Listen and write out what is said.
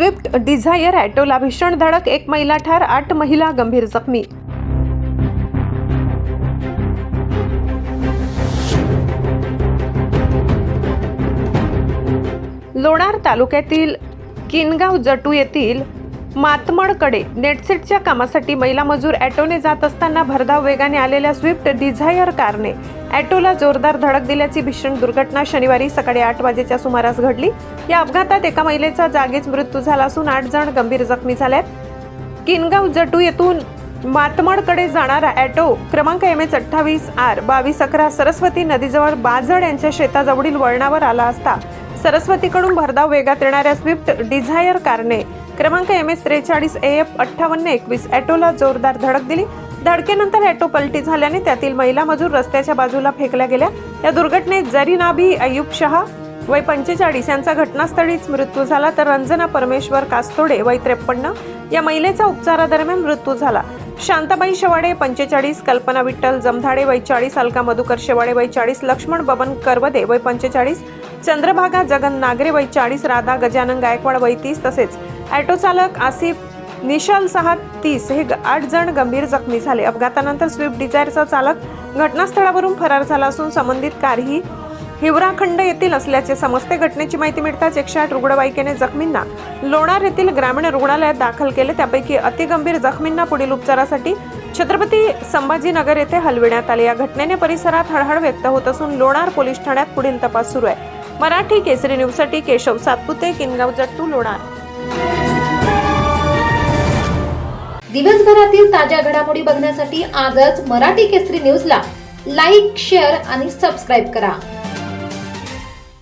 Swift Dzire ॲटोला भीषण धडक, एक महिला ठार, 8 महिला गंभीर जखमी. लोणार तालुक्यातील किनगाव जटू येथील मातमडकडे नेटसेटच्या कामासाठी महिला मजूर ॲटोने जात असताना भरधाव वेगाने आलेल्या स्विफ्ट डिझायर कारने ॲटोला जोरदार धडक दिल्याची भीषण दुर्घटना शनिवारी सकाळी 8 वाजेच्या सुमारास घडली. या अपघातात एका महिलेचा जागीच मृत्यू झाला असून 8 जण गंभीर जखमी झालेत. किनगाव जटू येथून मातमडकडे जाणारा ॲटो क्रमांक MS28R 2211 सरस्वती नदीजवळ बाजड यांच्या शेताजवळील वळणावर आला असता सरस्वतीकडून भरधाव वेगात येणाऱ्या स्विफ्ट डिझायर कारने क्रमांक MS43 AF 5821 ॲटोला जोरदार धडक दिली. धडकेनंतर ॲटो पलटी झाल्याने त्यातील महिला मजूर रस्त्याच्या बाजूला फेकल्या गेल्या. या दुर्घटनेत जरीनाबी अय्यूब शहा वय 45 यांचा घटनास्थळीच मृत्यू झाला, तर रंजना परमेश्वर कास्तोडे वय 53 या महिलेचा उपचारादरम्यान मृत्यू झाला. शांताबाई शेवाडे 45, कल्पना विठ्ठल जमधाडे वय 40, अलका मधुकर शेवाडे वय 40, लक्ष्मण बबन करवदे वय 45, चंद्रभागा जगन नागरे वय 40, राधा गजानन गायकवाड वय 30 तसेच ॲटो चालक आसिफ निशाल सहा 30 हे 8 जण गंभीर जखमी झाले. अपघातानंतर स्विफ्ट डिझायरचा चालक घटनास्थळावरून फरार झाला असून संबंधित कार ही हिवराखंड येथील असल्याचे समजते. घटनेची माहिती मिळताच 108 रुग्णवाहिकेने जखमींना लोणार येथील ग्रामीण रुग्णालयात दाखल केले. त्यापैकी अतिगंभीर जखमींना पुढील उपचारासाठी छत्रपती संभाजीनगर येथे हलविण्यात आले. या घटनेने परिसरात हळहळ व्यक्त होत असून लोणार पोलीस ठाण्यात पुढील तपास सुरू आहे. मराठी केसरी न्यूजसाठी केशव सातपुते, किनगाव जट्टू, लोणार. दिवसभरातील ताज्या घडामोडी बघण्यासाठी आजच मराठी केसरी न्यूजला लाईक, शेअर आणि सबस्क्राईब करा.